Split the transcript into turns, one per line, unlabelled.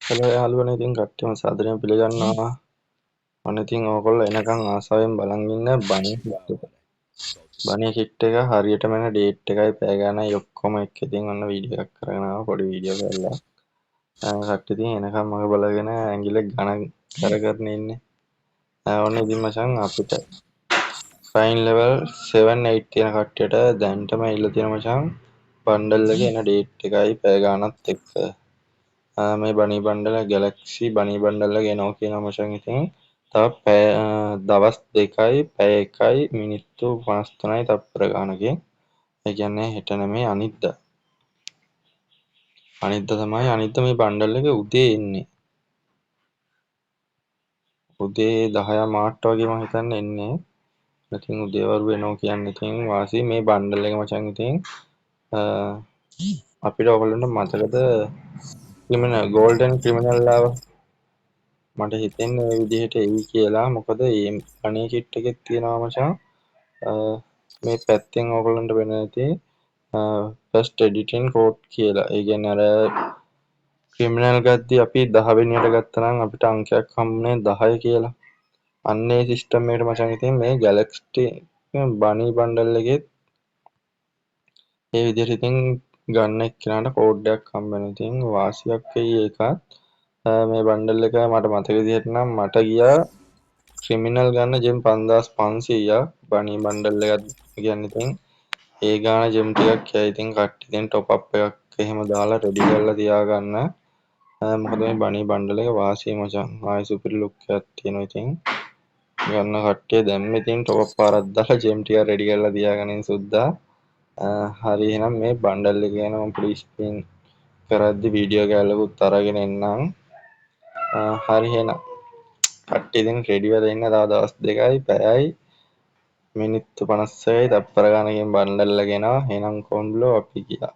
Hello යාළුවනේ ඉතින් කට්ටියම සාදරයෙන් පිළිගන්නවා. අනේ ඉතින් ඕගොල්ලෝ එනකන් ආසාවෙන් බලන් ඉන්න බණී කිට් එක. බණී කිට් එක හරියටම එන ඩේට් එකයි පැය ගානයි ඔක්කොම එක්ක ඉතින් ඔන්න වීඩියෝ එකක් කරගෙන ආවා පොඩි වීඩියෝ කරලා. කට්ටිය ඉතින් එනකන් මග බලගෙන ඇඟිල්ල ගණන් කරගෙන ඉන්නේ. ඔන්න ඉතින් මචං අපිට ෆයින් ලෙවල් 7 8 තියෙන කට්ටියට දැන්ටම ඇවිල්ලා තියෙන මචං බන්ඩල් එකේ එන ඩේට් එකයි පැය ගානත් එක්ක. මේ බනී බණ්ඩල ගැලක්සි බනී බණ්ඩල් එක එනවා කියනවා මචං. ඉතින් තව දවස් 2යි පැය 1යි මිනිත්තු 53යි තත්පර ගානකින්. ඒ කියන්නේ හෙට නෙමෙයි අනිද්දා. අනිද්දා මේ බණ්ඩල් එක උදේ එන්නේ. උදේ 10 මාට්ට වගේ මම හිතන්නේ එන්නේ. ඉතින් උදේවරු එනවා කියන්නේ ඉතින් වාසි මේ බණ්ඩල් එක මචං. ඉතින් අපිට ඔයගොල්ලන්ට මතකද ගෝල්ඩන් ක්‍රිමිනල් ආව? මට හිතෙන්නේ ওই විදිහට එයි කියලා. මොකද මේ බණී කිට් එකේ තියෙනවා මචං මේ පැත්තෙන් ඔයගොල්ලන්ට වෙන ඇති ෆස්ට් එඩිටින් කෝඩ් කියලා. ඒ කියන්නේ අර ක්‍රිමිනල් ගද්දී අපි 10 වෙනියට ගත්තා නම් අපිට අංකයක් හම්බුනේ 10 කියලා. අන්න ඒ සිස්ටම් එකට මචං ඉතින් මේ ගැලක්සි බනී බණ්ඩල් එකේ ඒ විදිහට ඉතින් ගන්න එක්කනට කෝඩ් එකක් හම්බ වෙනවා. ඉතින් වාසියක් වෙයි ඒකත්. මේ බණ්ඩල් එක මට මතක විදිහට නම් මට ගියා ක්‍රිමිනල් ගන්න ජෙම් 5500ක් බනී බණ්ඩල් එකක් කියන්නේ. ඉතින් ඒ ගාන ජෙම් ටිකක් කියයි. ඉතින් කට්ටියෙන් টොප් අප් එකක් එහෙම දාලා රෙඩි කරලා තියාගන්න. මොකද මේ බනී බණ්ඩල් එක වාසිය මචං. ආයි සුපිරි ලුක් එකක් තියෙනවා. ඉතින් ගන්න කට්ටිය දැම්ම ඉතින් টොප් අප් පාරක් දාලා ජෙම් ටික රෙඩි කරලා තියාගන්න සුද්දා. හරි එහෙනම් මේ බණ්ඩල් එක ගැන මම පොඩි ස්පීන් කරද්දි වීඩියෝ කැලකුත් අරගෙන එන්නම්. හරි එහෙනම් කට්ටිය ඉතින් රෙඩි වෙලා ඉන්න. තව දවස් 2යි පැයයි මිනිත්තු 56යි තත්පර ගානකින් බණ්ඩල් එක එනවා. එහෙනම් කොම්බලෝ අපි ගියා.